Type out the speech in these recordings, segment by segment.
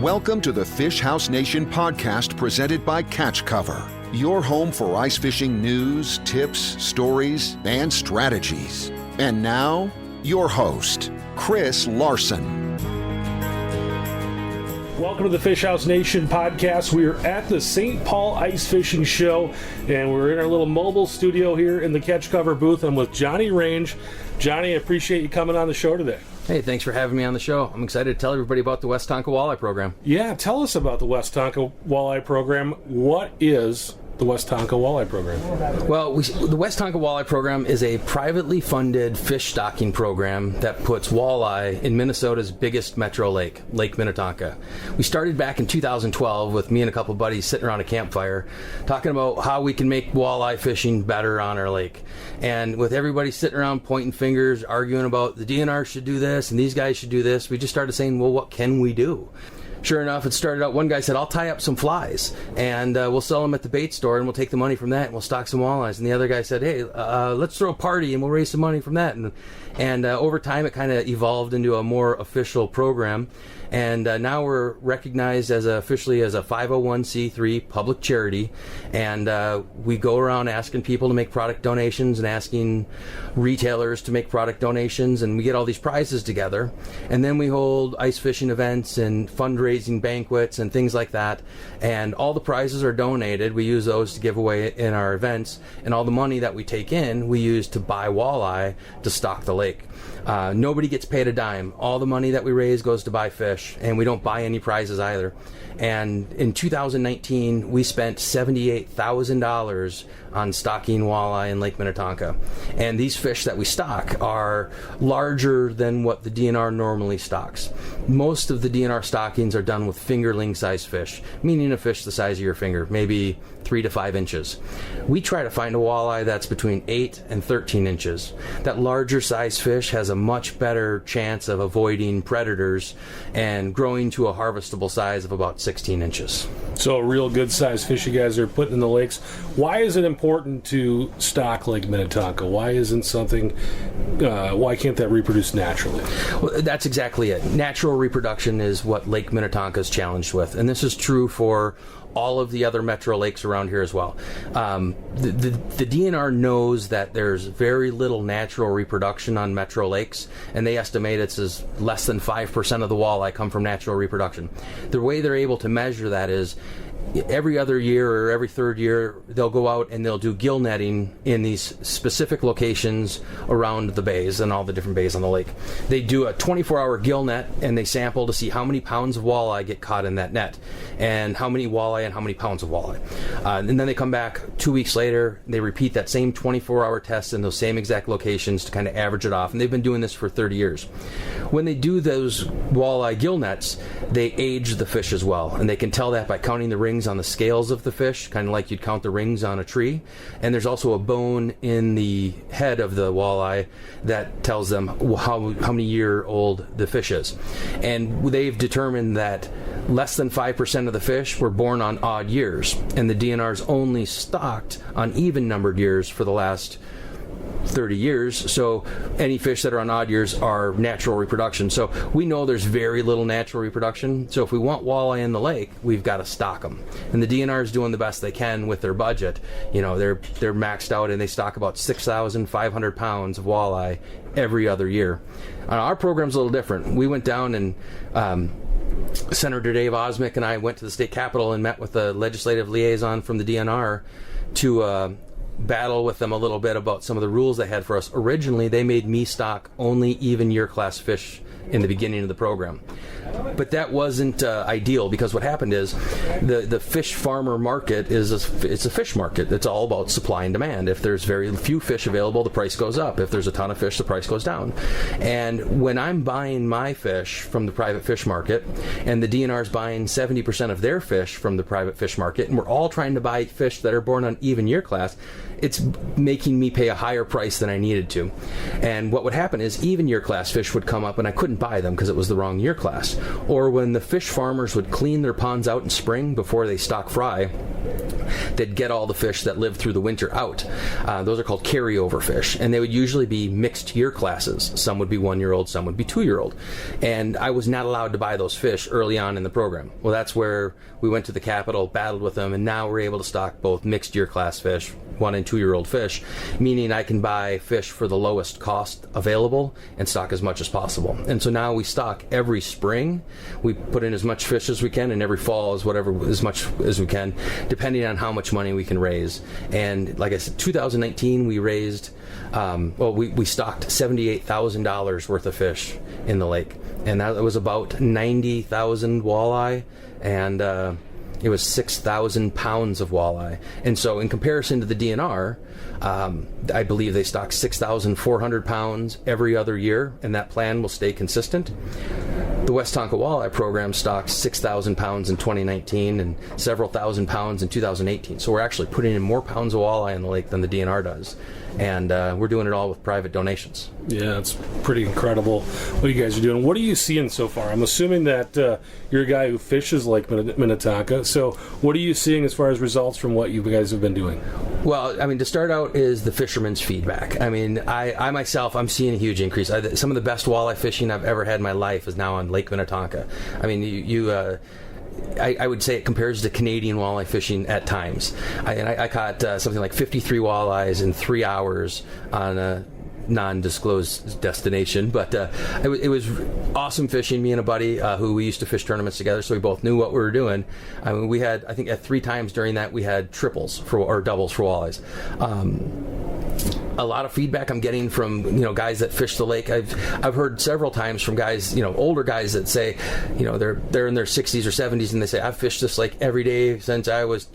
Welcome to the Fish House Nation podcast presented by Catch Cover, your home for ice fishing news, tips, stories, and strategies. And now, your host, Chris Larson. Welcome to the Fish House Nation podcast. We are at the St. Paul Ice Fishing Show, and we're in our little mobile studio here in the Catch Cover booth. I'm with Johnny Range. Johnny, I appreciate you coming on the show today. Hey, thanks for having me on the show. I'm excited to tell everybody about the Westonka Walleye Program. Yeah, tell us about the Westonka Walleye Program. What is the Westonka Walleye Program? Well, the Westonka Walleye Program is a privately funded fish stocking program that puts walleye in Minnesota's biggest metro lake, Lake Minnetonka. We started back in 2012 with me and a couple buddies sitting around a campfire talking about how we can make walleye fishing better on our lake. And with everybody sitting around pointing fingers, arguing about the DNR should do this and these guys should do this, we just started saying, well, what can we do? Sure enough, it started out, one guy said, I'll tie up some flies and we'll sell them at the bait store and we'll take the money from that and we'll stock some walleyes. And the other guy said, hey, let's throw a party and we'll raise some money from that. And over time, it kind of evolved into a more official program. And now we're recognized officially as a 501c3 public charity. And we go around asking people to make product donations and asking retailers to make product donations. And we get all these prizes together. And then we hold ice fishing events and fundraising banquets and things like that. And all the prizes are donated. We use those to give away in our events. And all the money that we take in, we use to buy walleye to stock the lake. Nobody gets paid a dime. All the money that we raise goes to buy fish, and we don't buy any prizes either. And in 2019, we spent $78,000 on stocking walleye in Lake Minnetonka. And these fish that we stock are larger than what the DNR normally stocks. Most of the DNR stockings are done with fingerling-sized fish, meaning a fish the size of your finger, maybe 3 to 5 inches. We try to find a walleye that's between 8 and 13 inches. That larger size fish has a much better chance of avoiding predators and growing to a harvestable size of about 16 inches. So a real good sized fish you guys are putting in the lakes. Why is it important to stock Lake Minnetonka? Why can't that reproduce naturally? Well, that's exactly it. Natural reproduction is what Lake Minnetonka is challenged with, and this is true for all of the other metro lakes around here as well. The DNR knows that there's very little natural reproduction on metro lakes, and they estimate it's as less than 5% of the walleye come from natural reproduction. The way they're able to measure that is every other year or every third year, they'll go out and they'll do gill netting in these specific locations around the bays and all the different bays on the lake. They do a 24-hour gill net and they sample to see how many pounds of walleye get caught in that net and how many walleye and how many pounds of walleye. And then they come back 2 weeks later, they repeat that same 24-hour test in those same exact locations to kind of average it off. And they've been doing this for 30 years. When they do those walleye gill nets, they age the fish as well. And they can tell that by counting the rings on the scales of the fish, kind of like you'd count the rings on a tree. And there's also a bone in the head of the walleye that tells them how many year old the fish is. And they've determined that less than 5% of the fish were born on odd years, and the DNR's only stocked on even numbered years for the last 30 years, so any fish that are on odd years are natural reproduction. So we know there's very little natural reproduction, so if we want walleye in the lake, we've got to stock them. And the DNR is doing the best they can with their budget. You know, they're maxed out and they stock about 6,500 pounds of walleye every other year. Our program's a little different. We went down and Senator Dave Osmick and I went to the state capitol and met with the legislative liaison from the DNR to battle with them a little bit about some of the rules they had for us. Originally, they made me stock only even year class fish in the beginning of the program. But that wasn't ideal, because what happened is the fish farmer market it's a fish market. It's all about supply and demand. If there's very few fish available, the price goes up. If there's a ton of fish, the price goes down. And when I'm buying my fish from the private fish market and the DNR's buying 70% of their fish from the private fish market, and we're all trying to buy fish that are born on even year class, it's making me pay a higher price than I needed to. And what would happen is even year class fish would come up and I couldn't buy them because it was the wrong year class. Or when the fish farmers would clean their ponds out in spring before they stock fry, they'd get all the fish that lived through the winter out. Those are called carryover fish, and they would usually be mixed year classes. Some would be 1-year-old, some would be 2-year-old. And I was not allowed to buy those fish early on in the program. Well, that's where we went to the Capitol, battled with them, and now we're able to stock both mixed year class fish, 1- and 2-year-old fish, meaning I can buy fish for the lowest cost available and stock as much as possible. And so now we stock every spring. We put in as much fish as we can, and every fall is as much as we can, depending on how much money we can raise. And like I said, 2019 we raised, we stocked $78,000 worth of fish in the lake, and that was about 90,000 walleye, and it was 6,000 pounds of walleye. And so in comparison to the DNR, I believe they stock 6,400 pounds every other year, and that plan will stay consistent. The Westonka Walleye Program stocks 6,000 pounds in 2019 and several thousand pounds in 2018. So we're actually putting in more pounds of walleye in the lake than the DNR does. And we're doing it all with private donations. Yeah, it's pretty incredible what you guys are doing. What are you seeing so far? I'm assuming that you're a guy who fishes Lake Minnetonka. So what are you seeing as far as results from what you guys have been doing? Well, I mean, to start out is the fisherman's feedback. I mean, I myself, I'm seeing a huge increase. Some of the best walleye fishing I've ever had in my life is now on Lake Minnetonka. I mean, I would say it compares to Canadian walleye fishing at times. I caught something like 53 walleyes in 3 hours on a non-disclosed destination, but it was awesome fishing. Me and a buddy who we used to fish tournaments together, so we both knew what we were doing. I mean, we had, I think at 3 times during that, we had triples or doubles for walleyes. A lot of feedback I'm getting from guys that fish the lake. I've heard several times from guys, older guys that say, they're in their 60s or 70s, and they say, I've fished this lake every day since I was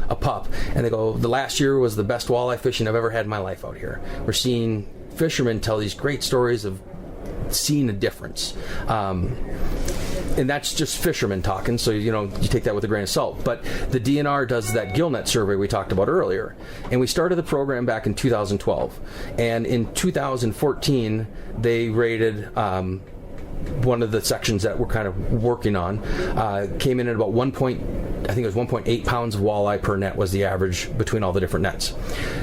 a pup, and they go, the last year was the best walleye fishing I've ever had in my life out here. We're seeing fishermen tell these great stories of seeing a difference. And that's just fishermen talking, so you take that with a grain of salt. But the DNR does that gillnet survey we talked about earlier, and we started the program back in 2012. And in 2014, they rated one of the sections that we're kind of working on, came in at about 1.8 pounds of walleye per net was the average between all the different nets.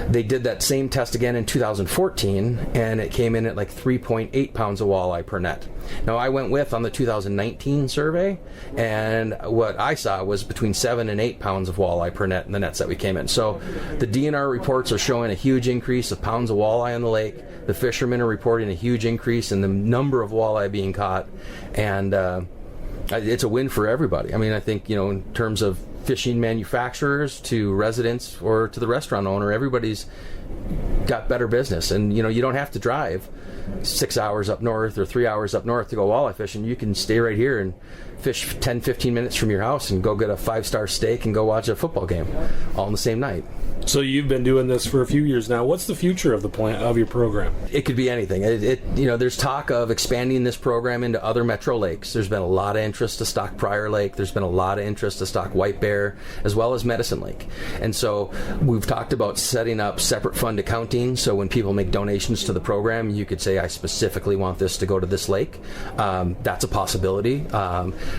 They did that same test again in 2014, and it came in at like 3.8 pounds of walleye per net. Now, I went with on the 2019 survey, and what I saw was between 7 and 8 pounds of walleye per net in the nets that we came in. So the DNR reports are showing a huge increase of pounds of walleye in the lake. The fishermen are reporting a huge increase in the number of walleye being caught, and it's a win for everybody. I mean, I think, in terms of fishing manufacturers to residents or to the restaurant owner, everybody's got better business. And, you don't have to drive 6 hours up north or 3 hours up north to go walleye fishing. You can stay right here and fish 10-15 minutes from your house and go get a 5-star steak and go watch a football game all in the same night. So you've been doing this for a few years now. What's the future of the plan of your program? It could be anything. There's talk of expanding this program into other metro lakes. There's been a lot of interest to stock Prior Lake. There's been a lot of interest to stock White Bear, as well as Medicine Lake. And so we've talked about setting up separate fund accounting. So when people make donations to the program, you could say, I specifically want this to go to this lake. That's a possibility.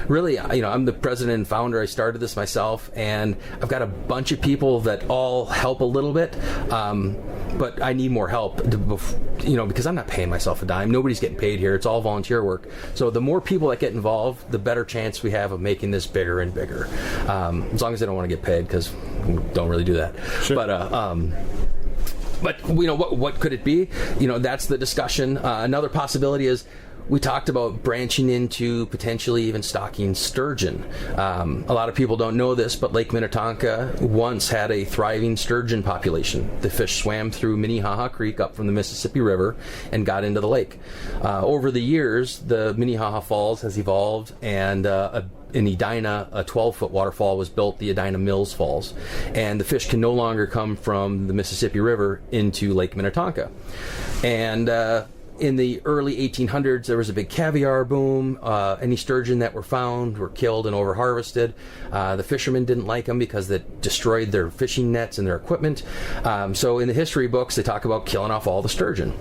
Really, I'm the president and founder. I started this myself, and I've got a bunch of people that all help a little bit, but I need more help because I'm not paying myself a dime. Nobody's getting paid here. It's all volunteer work. So the more people that get involved, the better chance we have of making this bigger and bigger, as long as they don't want to get paid, because we don't really do that. Sure. But what could it be? That's the discussion. Another possibility is, we talked about branching into potentially even stocking sturgeon. A lot of people don't know this, but Lake Minnetonka once had a thriving sturgeon population. The fish swam through Minnehaha Creek up from the Mississippi River and got into the lake. Over the years, the Minnehaha Falls has evolved, and in Edina, a 12-foot waterfall was built, the Edina Mills Falls, and the fish can no longer come from the Mississippi River into Lake Minnetonka. And in the early 1800s, there was a big caviar boom. Any sturgeon that were found were killed and over-harvested. The fishermen didn't like them because it destroyed their fishing nets and their equipment. So in the history books, they talk about killing off all the sturgeon.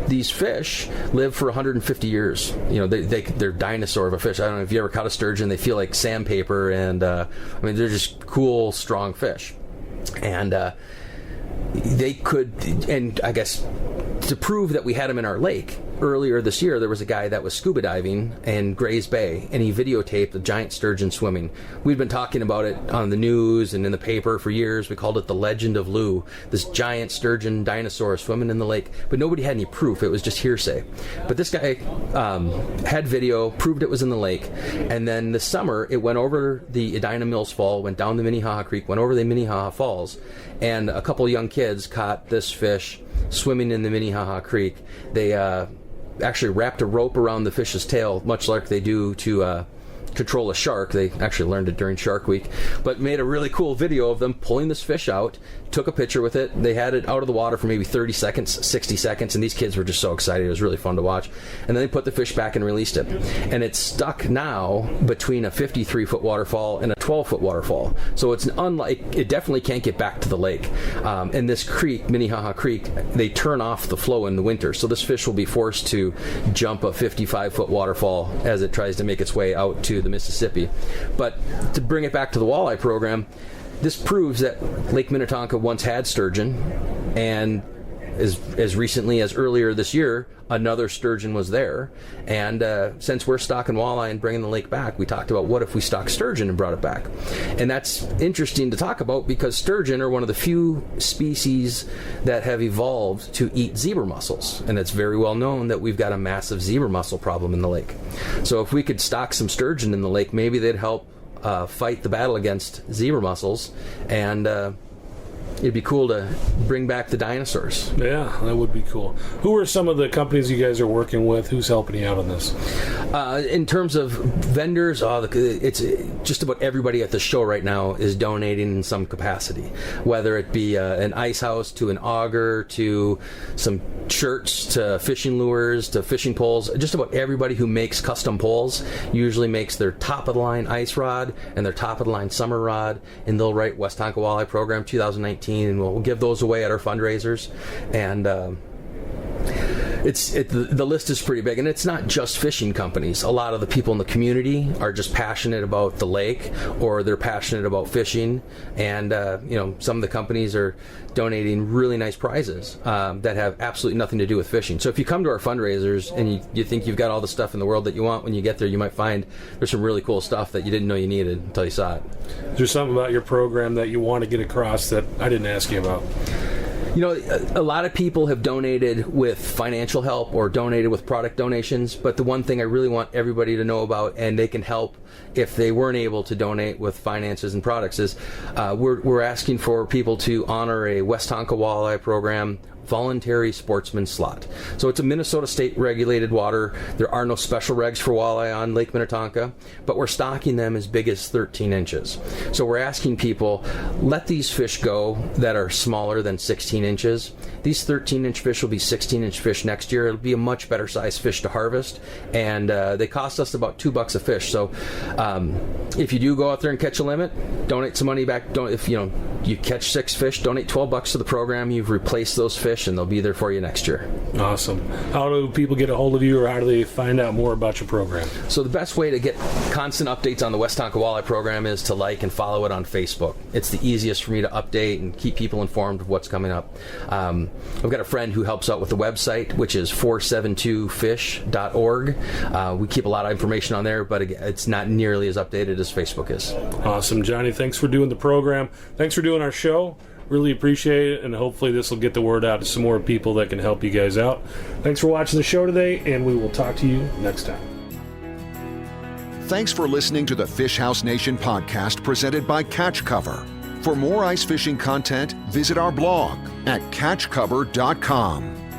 These fish live for 150 years. They're dinosaur of a fish. I don't know if you ever caught a sturgeon. They feel like sandpaper, and they're just cool, strong fish. And they could, and I guess to prove that we had them in our lake, earlier this year there was a guy that was scuba diving in Gray's Bay, and he videotaped a giant sturgeon swimming. We'd been talking about it on the news and in the paper for years. We called it the Legend of Lou, this giant sturgeon dinosaur swimming in the lake, but nobody had any proof. It was just hearsay. But this guy had video, proved it was in the lake, and then this summer it went over the Edina Mills Fall, went down the Minnehaha Creek, went over the Minnehaha Falls, and a couple young kids caught this fish swimming in the Minnehaha Creek. They actually wrapped a rope around the fish's tail, much like they do to control a shark. They actually learned it during Shark Week, but made a really cool video of them pulling this fish out, took a picture with it. They had it out of the water for maybe 30 seconds, 60 seconds, and these kids were just so excited. It was really fun to watch. And then they put the fish back and released it. And it's stuck now between a 53-foot waterfall and a 12-foot waterfall. So it's it definitely can't get back to the lake. And this creek, Minnehaha Creek, they turn off the flow in the winter. So this fish will be forced to jump a 55-foot waterfall as it tries to make its way out to the Mississippi. But to bring it back to the walleye program, this proves that Lake Minnetonka once had sturgeon, and as recently as earlier this year, another sturgeon was there. And since we're stocking walleye and bringing the lake back, we talked about what if we stocked sturgeon and brought it back. And that's interesting to talk about because sturgeon are one of the few species that have evolved to eat zebra mussels. And it's very well known that we've got a massive zebra mussel problem in the lake. So if we could stock some sturgeon in the lake, maybe they'd help fight the battle against zebra mussels, and it'd be cool to bring back the dinosaurs. Yeah, that would be cool. Who are some of the companies you guys are working with? Who's helping you out on this? In terms of vendors, it's just about everybody at the show right now is donating in some capacity, whether it be an ice house to an auger to some shirts to fishing lures to fishing poles. Just about everybody who makes custom poles usually makes their top-of-the-line ice rod and their top-of-the-line summer rod, and they'll write Westonka Walleye Program 2019, and we'll give those away at our fundraisers. And the list is pretty big, and it's not just fishing companies. A lot of the people in the community are just passionate about the lake, or they're passionate about fishing, and some of the companies are donating really nice prizes that have absolutely nothing to do with fishing. So if you come to our fundraisers and you think you've got all the stuff in the world that you want, when you get there you might find there's some really cool stuff that you didn't know you needed until you saw it. Is there something about your program that you want to get across that I didn't ask you about? A lot of people have donated with financial help or donated with product donations, but the one thing I really want everybody to know about, and they can help if they weren't able to donate with finances and products, is we're asking for people to honor a Westonka Walleye Program voluntary sportsman slot. So it's a Minnesota state regulated water. There are no special regs for walleye on Lake Minnetonka, but we're stocking them as big as 13 inches. So we're asking people, let these fish go that are smaller than 16 inches. These 13-inch fish will be 16-inch fish next year. It'll be a much better sized fish to harvest, and they cost us about $2 a fish. So if you do go out there and catch a limit, donate some money back. If you catch 6 fish, donate $12 to the program. You've replaced those fish, and they'll be there for you next year. Awesome. How do people get a hold of you, or how do they find out more about your program? So the best way to get constant updates on the Westonka Walleye Program is to like and follow it on Facebook. It's the easiest for me to update and keep people informed of what's coming up. I've got a friend who helps out with the website, which is 472fish.org. We keep a lot of information on there, but again, it's not nearly as updated as Facebook is. Awesome. Johnny, thanks for doing the program. Thanks for doing our show. Really appreciate it, and hopefully this will get the word out to some more people that can help you guys out. Thanks for watching the show today, and we will talk to you next time. Thanks for listening to the Fish House Nation podcast presented by Catch Cover. For more ice fishing content, visit our blog at catchcover.com.